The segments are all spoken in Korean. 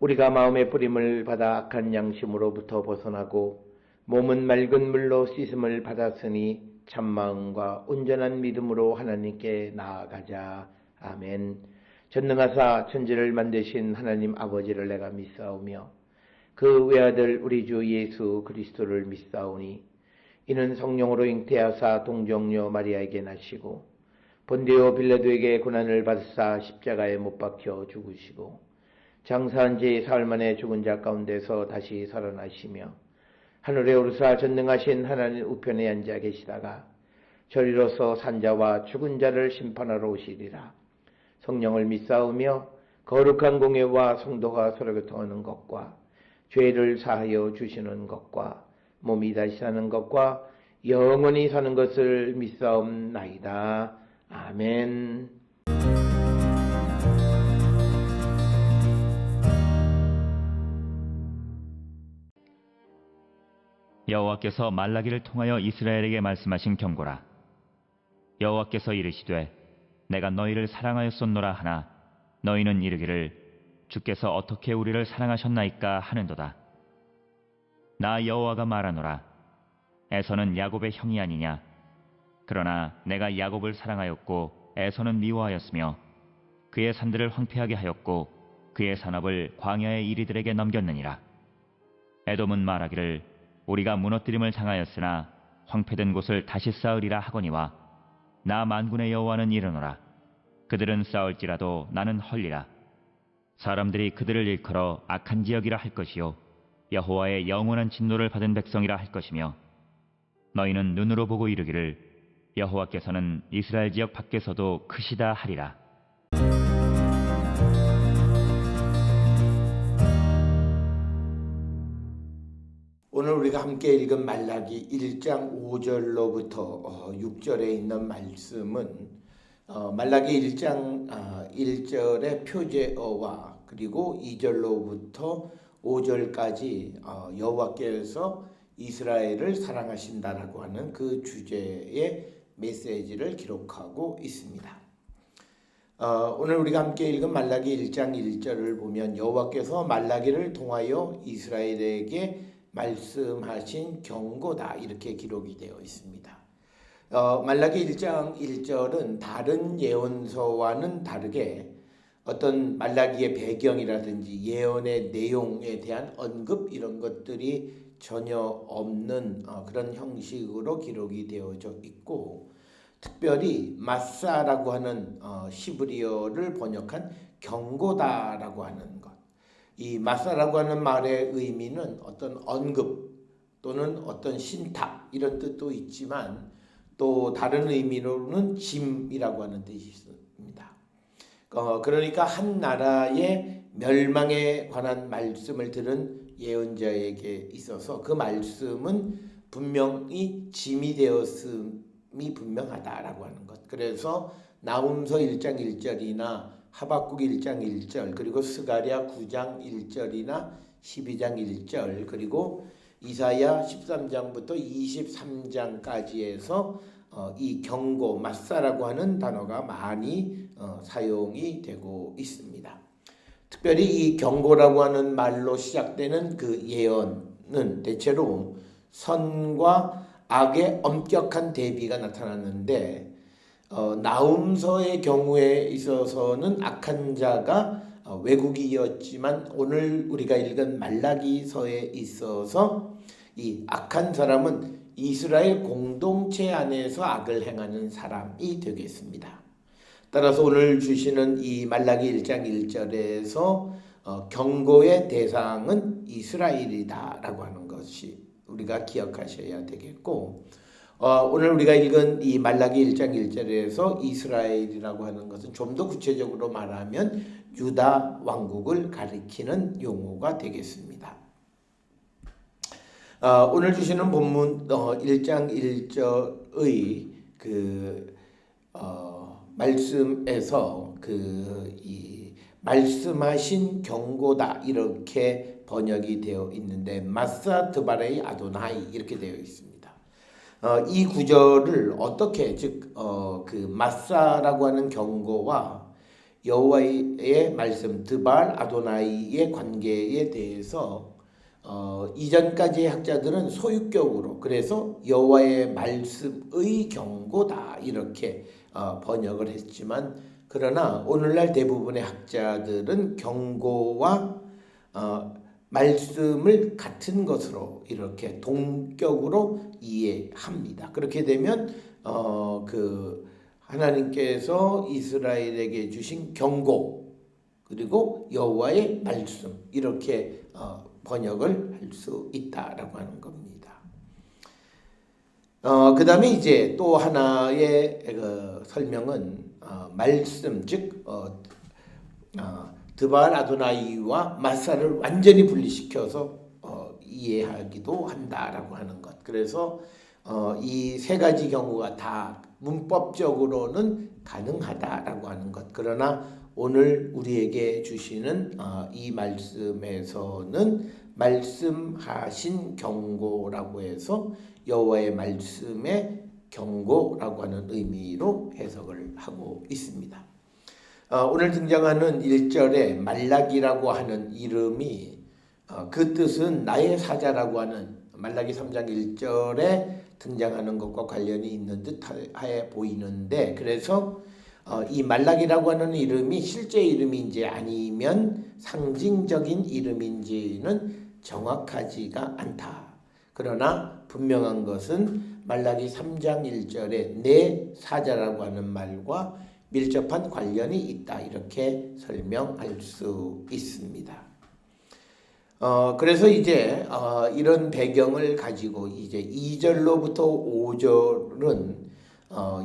우리가 마음의 뿌림을 받아 악한 양심으로부터 벗어나고 몸은 맑은 물로 씻음을 받았으니 참마음과 온전한 믿음으로 하나님께 나아가자. 아멘. 전능하사 천지를 만드신 하나님 아버지를 내가 믿사오며 그 외아들 우리 주 예수 그리스도를 믿사오니 이는 성령으로 잉태하사 동정녀 마리아에게 나시고 본디오 빌라도에게 고난을 받으사 십자가에 못 박혀 죽으시고 장사한 지 사흘 만에 죽은 자 가운데서 다시 살아나시며 하늘에 오르사 전능하신 하나님 우편에 앉아 계시다가 저리로서 산자와 죽은 자를 심판하러 오시리라. 성령을 믿사오며 거룩한 공예와 성도가 서로 교통하는 것과 죄를 사하여 주시는 것과 몸이 다시 사는 것과 영원히 사는 것을 믿사옵나이다. 아멘. 여호와께서 말라기를 통하여 이스라엘에게 말씀하신 경고라. 여호와께서 이르시되 내가 너희를 사랑하였었노라 하나 너희는 이르기를 주께서 어떻게 우리를 사랑하셨나이까 하는도다. 나 여호와가 말하노라. 에서는 야곱의 형이 아니냐. 그러나 내가 야곱을 사랑하였고 에서는 미워하였으며 그의 산들을 황폐하게 하였고 그의 산업을 광야의 이리들에게 넘겼느니라. 에돔은 말하기를 우리가 무너뜨림을 당하였으나 황폐된 곳을 다시 쌓으리라 하거니와 나 만군의 여호와는 이르노라. 그들은 쌓을지라도 나는 헐리라. 사람들이 그들을 일컬어 악한 지역이라 할 것이요 여호와의 영원한 진노를 받은 백성이라 할 것이며 너희는 눈으로 보고 이르기를 여호와께서는 이스라엘 지역 밖에서도 크시다 하리라. 오늘 우리가 함께 읽은 말라기 1장 5절로부터 6절에 있는 말씀은 말라기 1장 1절의 표제어와 그리고 2절로부터 5절까지 여호와께서 이스라엘을 사랑하신다라고 하는 그 주제의 메시지를 기록하고 있습니다. 오늘 우리가 함께 읽은 말라기 1장 1절을 보면 여호와께서 말라기를 통하여 이스라엘에게 말씀하신 경고다 이렇게 기록이 되어 있습니다. 말라기 1장 1절은 다른 예언서와는 다르게 어떤 말라기의 배경이라든지 예언의 내용에 대한 언급 이런 것들이 전혀 없는 그런 형식으로 기록이 되어져 있고 특별히 마사라고 하는 시브리어를 번역한 경고다라고 하는 것. 이 마사라고 하는 말의 의미는 어떤 언급 또는 어떤 신탁 이런 뜻도 있지만 또 다른 의미로는 짐이라고 하는 뜻이 있습니다. 그러니까 한 나라의 멸망에 관한 말씀을 들은 예언자에게 있어서 그 말씀은 분명히 짐이 되었음이 분명하다라고 하는 것. 그래서 나훔서 1장 1절이나 하박국 1장 1절 그리고 스가랴 9장 1절이나 12장 1절 그리고 이사야 13장부터 23장까지에서 이 경고 마사라고 하는 단어가 많이 사용이 되고 있습니다. 특별히 이 경고라고 하는 말로 시작되는 그 예언은 대체로 선과 악의 엄격한 대비가 나타나는데 나훔서의 경우에 있어서는 악한 자가 외국이었지만 오늘 우리가 읽은 말라기서에 있어서 이 악한 사람은 이스라엘 공동체 안에서 악을 행하는 사람이 되겠습니다. 따라서 오늘 주시는 이 말라기 1장 1절에서 경고의 대상은 이스라엘이다라고 하는 것이 우리가 기억하셔야 되겠고 오늘 우리가 읽은 이 말라기 1장 1절에서 이스라엘이라고 하는 것은 좀 더 구체적으로 말하면 유다 왕국을 가리키는 용어가 되겠습니다. 오늘 주시는 본문 1장 1절의 말씀에서 이 말씀하신 경고다 이렇게 번역이 되어 있는데 마사 드바레이 아도나이 이렇게 되어 있습니다. 이 구절을 어떻게 그 마사라고 하는 경고와 여호와의 말씀 드발 아도나이의 관계에 대해서 이전까지의 학자들은 소유격으로 그래서 여호와의 말씀의 경고다 이렇게 번역을 했지만 그러나 오늘날 대부분의 학자들은 경고와 말씀을 같은 것으로 이렇게 동격으로 이해합니다. 그렇게 되면 하나님께서 이스라엘에게 주신 경고 그리고 여호와의 말씀 이렇게 번역을 할 수 있다라고 하는 겁니다. 그 다음에 이제 또 하나의 설명은 말씀 즉 드발 아도나이와 마사를 완전히 분리시켜서 이해하기도 한다라고 하는 것. 그래서 이 세 가지 경우가 다 문법적으로는 가능하다라고 하는 것. 그러나 오늘 우리에게 주시는 이 말씀에서는 말씀하신 경고라고 해서 여호와의 말씀의 경고라고 하는 의미로 해석을 하고 있습니다. 오늘 등장하는 1절에 말라기라고 하는 이름이 그 뜻은 나의 사자라고 하는 말라기 3장 1절에 등장하는 것과 관련이 있는 듯해 보이는데 그래서 이 말라기라고 하는 이름이 실제 이름인지 아니면 상징적인 이름인지는 정확하지가 않다. 그러나 분명한 것은 말라기 3장 1절에 내 사자라고 하는 말과 밀접한 관련이 있다. 이렇게 설명할 수 있습니다. 그래서 이제 이런 배경을 가지고 이제 2절로부터 5절은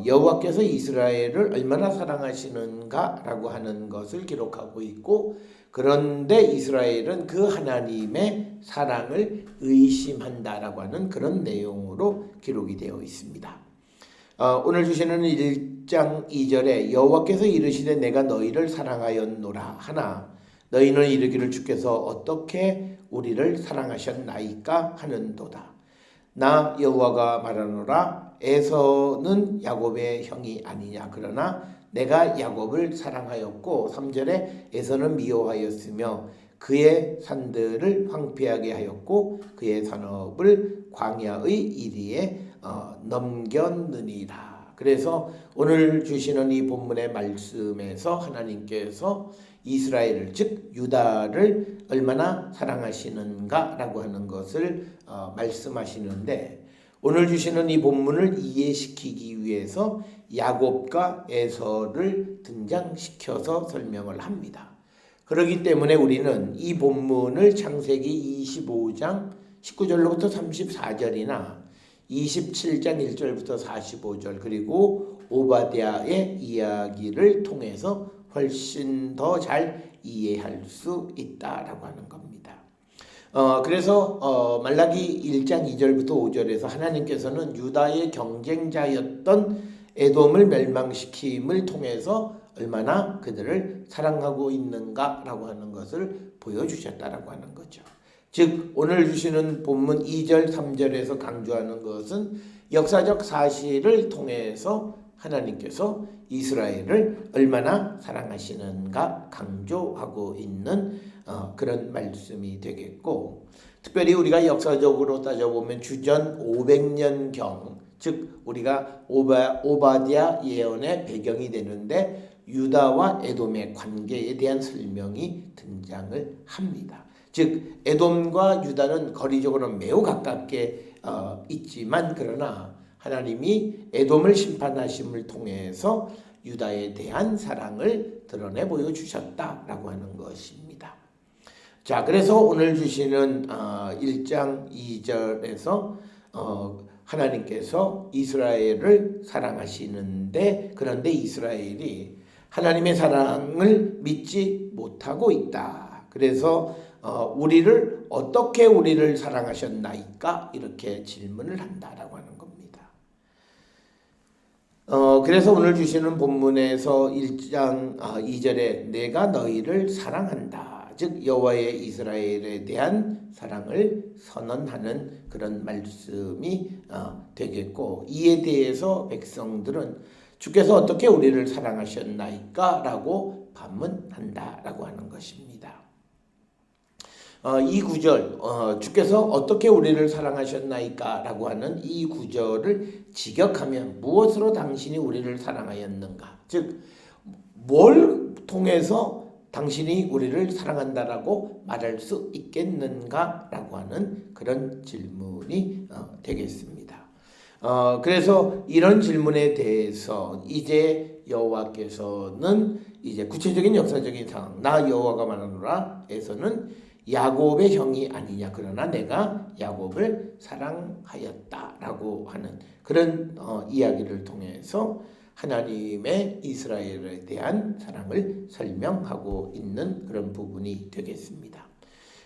여호와께서 이스라엘을 얼마나 사랑하시는가라고 하는 것을 기록하고 있고 그런데 이스라엘은 그 하나님의 사랑을 의심한다라고 하는 그런 내용으로 기록이 되어 있습니다. 오늘 주시는 1장 2절에 여호와께서 이르시되 내가 너희를 사랑하였노라 하나 너희는 이르기를 주께서 어떻게 우리를 사랑하셨나이까 하는도다. 나 여호와가 말하노라 에서는 야곱의 형이 아니냐 그러나 내가 야곱을 사랑하였고 3절에 에서는 미워하였으며 그의 산들을 황폐하게 하였고 그의 산업을 광야의 이리에 넘겼느니라. 그래서 오늘 주시는 이 본문의 말씀에서 하나님께서 이스라엘을 즉 유다를 얼마나 사랑하시는가라고 하는 것을 말씀하시는데 오늘 주시는 이 본문을 이해시키기 위해서 야곱과 에서를 등장시켜서 설명을 합니다. 그렇기 때문에 우리는 이 본문을 창세기 25장 19절로부터 34절이나 27장 1절부터 45절 그리고 오바댜의 이야기를 통해서 훨씬 더 잘 이해할 수 있다라고 하는 겁니다. 그래서 말라기 1장 2절부터 5절에서 하나님께서는 유다의 경쟁자였던 에돔을 멸망시킴을 통해서 얼마나 그들을 사랑하고 있는가라고 하는 것을 보여주셨다라고 하는 거죠. 즉 오늘 주시는 본문 2절 3절에서 강조하는 것은 역사적 사실을 통해서 하나님께서 이스라엘을 얼마나 사랑하시는가 강조하고 있는 그런 말씀이 되겠고 특별히 우리가 역사적으로 따져보면 주전 500년경 즉 우리가 오바댜 예언의 배경이 되는데 유다와 에돔의 관계에 대한 설명이 등장을 합니다. 즉 에돔과 유다는 거리적으로 매우 가깝게 있지만 그러나 하나님이 에돔을 심판하심을 통해서 유다에 대한 사랑을 드러내 보여주셨다라고 하는 것입니다. 자, 그래서 오늘 주시는 1장 2절에서 하나님께서 이스라엘을 사랑하시는데 그런데 이스라엘이 하나님의 사랑을 믿지 못하고 있다. 그래서 우리를 어떻게 우리를 사랑하셨나이까 이렇게 질문을 한다라고 하는 겁니다. 그래서 오늘 주시는 본문에서 1장 2절에 내가 너희를 사랑한다. 즉 여호와의 이스라엘에 대한 사랑을 선언하는 그런 말씀이 되겠고 이에 대해서 백성들은 주께서 어떻게 우리를 사랑하셨나이까? 라고 반문한다라고 하는 것입니다. 이 구절 주께서 어떻게 우리를 사랑하셨나이까 라고 하는 이 구절을 직역하면 무엇으로 당신이 우리를 사랑하였는가, 즉 뭘 통해서 당신이 우리를 사랑한다라고 말할 수 있겠는가 라고 하는 그런 질문이 되겠습니다. 그래서 이런 질문에 대해서 이제 여호와께서는 이제 구체적인 역사적인 상황, 나 여호와가 말하노라 에서는 야곱의 형이 아니냐, 그러나 내가 야곱을 사랑하였다라고 하는 그런 이야기를 통해서 하나님의 이스라엘에 대한 사랑을 설명하고 있는 그런 부분이 되겠습니다.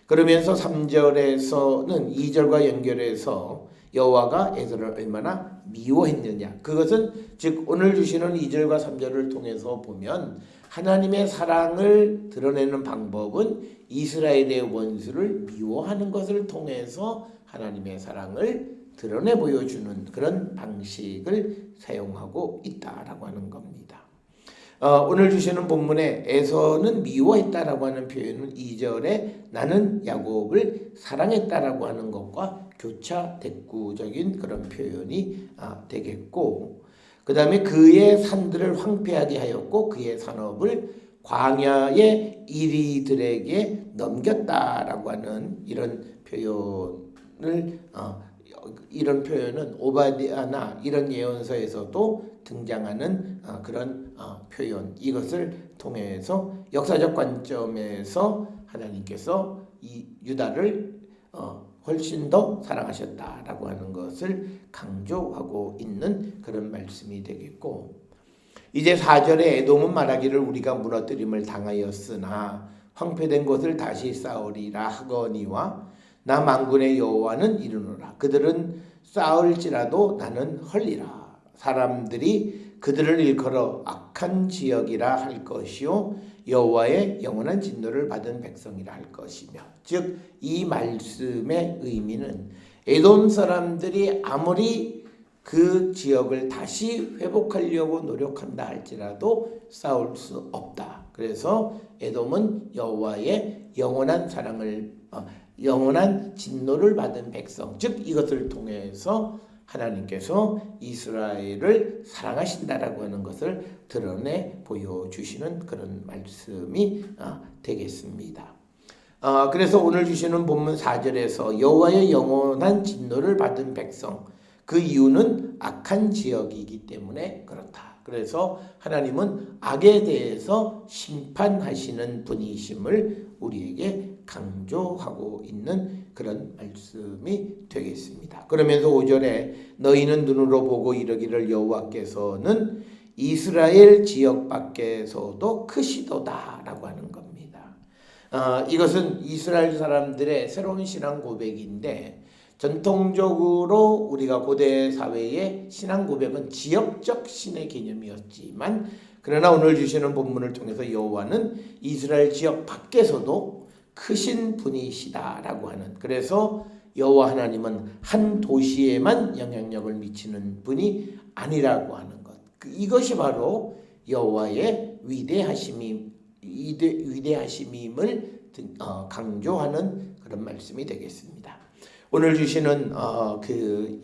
그러면서 3절에서는 2절과 연결해서 여호와가 에서를 얼마나 미워했느냐, 그것은 즉 오늘 주시는 2절과 3절을 통해서 보면 하나님의 사랑을 드러내는 방법은 이스라엘의 원수를 미워하는 것을 통해서 하나님의 사랑을 드러내 보여주는 그런 방식을 사용하고 있다라고 하는 겁니다. 오늘 주시는 본문에 에서는 미워했다라고 하는 표현은 2절에 나는 야곱을 사랑했다라고 하는 것과 교차대꾸적인 그런 표현이 되겠고, 그 다음에 그의 산들을 황폐하게 하였고 그의 산업을 광야의 이리들에게 넘겼다라고 하는 이런 표현은 오바댜나 이런 예언서에서도 등장하는 그런 표현, 이것을 통해서 역사적 관점에서 하나님께서 이 유다를 훨씬 더 사랑하셨다라고 하는 것을 강조하고 있는 그런 말씀이 되겠고, 이제 4절에 에돔은 말하기를 우리가 무너뜨림을 당하였으나 황폐된 곳을 다시 쌓으리라 하거니와 나 만군의 여호와는 이르노라 그들은 쌓을지라도 나는 헐리라 사람들이 그들을 일컬어 악한 지역이라 할 것이요 여호와의 영원한 진노를 받은 백성이라 할 것이며, 즉 이 말씀의 의미는 에돔 사람들이 아무리 그 지역을 다시 회복하려고 노력한다 할지라도 싸울 수 없다. 그래서 에돔은 여호와의 영원한 사랑을 영원한 진노를 받은 백성, 즉 이것을 통해서 하나님께서 이스라엘을 사랑하신다라고 하는 것을 드러내 보여주시는 그런 말씀이 되겠습니다. 그래서 오늘 주시는 본문 4절에서 여호와의 영원한 진노를 받은 백성, 그 이유는 악한 지역이기 때문에 그렇다. 그래서 하나님은 악에 대해서 심판하시는 분이심을 우리에게 강조하고 있는 그런 말씀이 되겠습니다. 그러면서 5절에 너희는 눈으로 보고 이르기를 여호와께서는 이스라엘 지역 밖에서도 크시도다라고 하는 겁니다. 이것은 이스라엘 사람들의 새로운 신앙 고백인데, 전통적으로 우리가 고대 사회의 신앙 고백은 지역적 신의 개념이었지만, 그러나 오늘 주시는 본문을 통해서 여호와는 이스라엘 지역 밖에서도 크신 분이시다라고 하는, 그래서 여호와 하나님은 한 도시에만 영향력을 미치는 분이 아니라고 하는 것, 이것이 바로 여호와의 위대하심임을 강조하는 그런 말씀이 되겠습니다. 오늘 주시는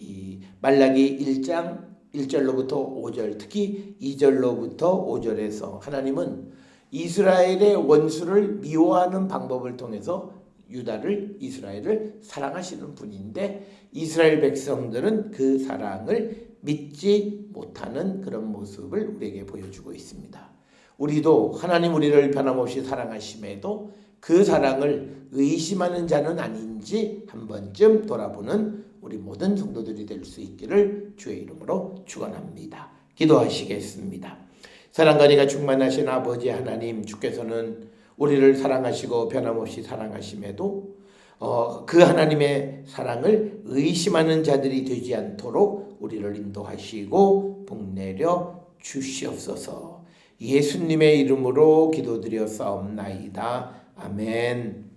이 말라기 1장 1절로부터 5절, 특히 2절로부터 5절에서 하나님은 이스라엘의 원수를 미워하는 방법을 통해서 이스라엘을 사랑하시는 분인데, 이스라엘 백성들은 그 사랑을 믿지 못하는 그런 모습을 우리에게 보여주고 있습니다. 우리도 하나님 우리를 변함없이 사랑하심에도 그 사랑을 의심하는 자는 아닌지 한 번쯤 돌아보는 우리 모든 성도들이 될 수 있기를 주의 이름으로 축원합니다. 기도하시겠습니다. 사랑과 은혜가 충만하신 아버지 하나님, 주께서는 우리를 사랑하시고 변함없이 사랑하심에도 그 하나님의 사랑을 의심하는 자들이 되지 않도록 우리를 인도하시고 복내려 주시옵소서. 예수님의 이름으로 기도드렸사옵나이다. 아멘.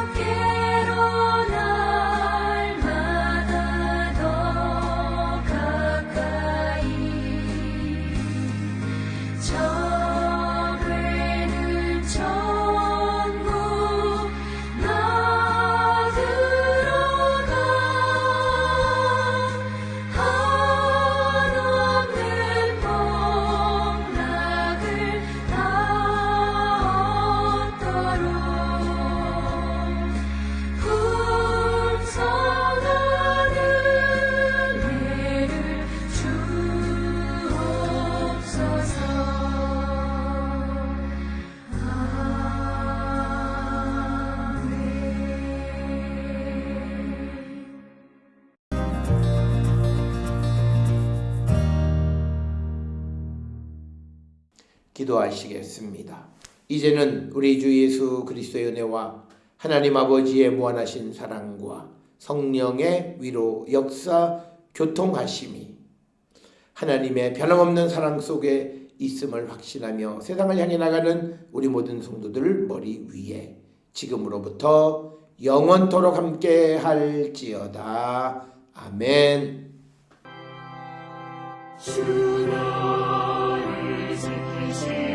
주께로 날마다 더 가까이 정죄는 천국 나 들어가 한없는 복락을 다 얻도록 풍성한 은혜를 주옵소서. 기도하시겠습니다. 이제는 우리 주 예수 그리스도의 은혜와 하나님 아버지의 무한하신 사랑과 성령의 위로 역사 교통하심이 하나님의 변함없는 사랑 속에 있음을 확신하며 세상을 향해 나가는 우리 모든 성도들 머리 위에 지금으로부터 영원토록 함께 할지어다. 아멘. 주 너를 지키시